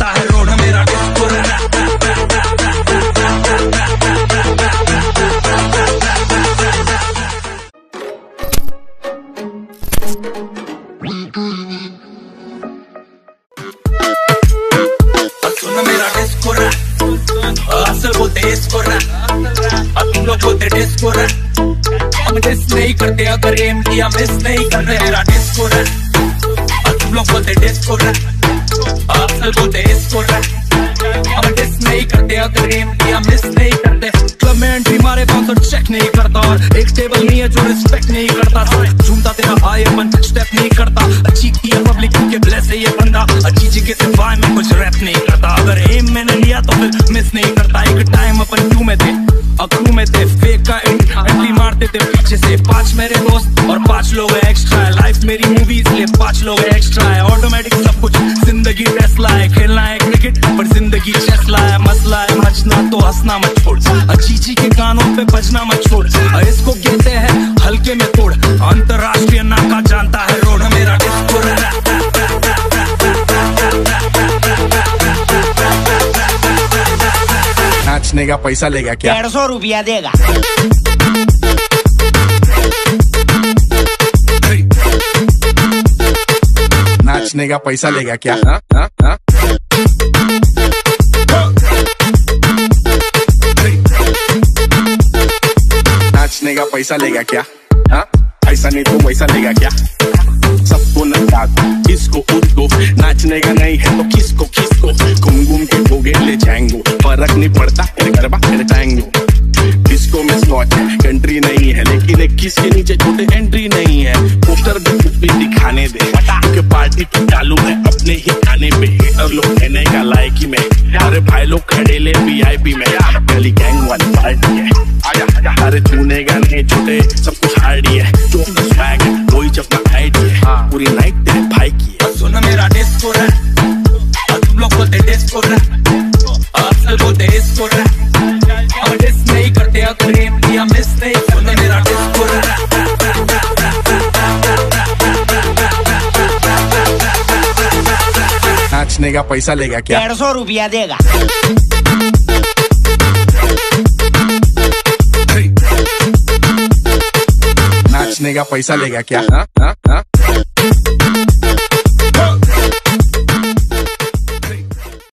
जानता है रोड मेरा डिस्को सुन मेरा डिस्को असल बोलते इसको तुम लोग बोलते डिस्को हम डिस नहीं करते अगर एम किया मिस नहीं करते मेरा डिस्को तुम लोग बोलते डिस्को असल बोलते इसको हम डिस नहीं करते अगर एम किया मिस नहीं करते। क्लब में एंट्री मारे बाउंसर चेक नहीं करता और एक टेबल नहीं है जो रिस्पेक्ट नहीं करता। झूमता तेरा भाई अपन स्टेप नहीं करता। अच्छी की है पब्लिक के ब्लेस है ये बंदा। अच्छी जी के सिवाय में कुछ रैप नहीं करता। अगर एम मैंने लिया तो फिर मिस नहीं करता। एक टाइम अपन क्रू में थे अक्रू में थे फेक का एंट्री मारते थे पीछे से 5 मेरे दोस्त और 5 लोग एक्स्ट्रा है। लाइफ मेरी मूवी इसलिए 5 लोग एक्स्ट्रा है। ऑटोमेटिक सब कुछ जिंदगी टेस्ला है। खेलना है क्रिकेट पर जिंदगी चेस्ला है। मसला है मचना तो हंसना मत छोड़। अच्छी के कानों पे बजना मत छोड़। इसको कहते हैं हल्के में तोड़। अंतरराष्ट्रीय नाका जानता है रोड मेरा डिस्को नाचने का पैसा लेगा क्या? 150 रुपया देगा। नाचने का पैसा लेगा क्या? नाचने का पैसा लेगा क्या? ऐसा नहीं तो वैसा लेगा क्या? सबको नचा किसको उसको नाचने का नहीं है तो किसको किसको घूम घूम के भोगे ले जाएंगे। फर्क नहीं पड़ता तेरे गरबा तेरे टाएंगे। डिस्को में स्लॉट है कंट्री नहीं है लेकिन 21 के नीचे छोटे एंट्री नहीं है। पोस्टर भी कुछ भी दिखाने दे के पार्टी पे चालू है अपने ही खाने पे। हिटर लोग कहने का लायकी में अरे भाई लोग खड़े ले VIP में। गली गैंग वाली पार्टी है आजा आजा। अरे छूने का नहीं छोटे सब कुछ हार्डी है। जो स्वैग है वही चपना आईडी है। पूरी नाइट तेरे भाई की है। सुन मेरा डिस्को तुम लोग बोलते डिस्को असल बोलते इसको हम डिस नहीं करते अगर एम किया मिस नहीं करते मेरा डिस्को नाचने का पैसा लेगा क्या? 150 रुपया देगा। नाचने का पैसा लेगा क्या?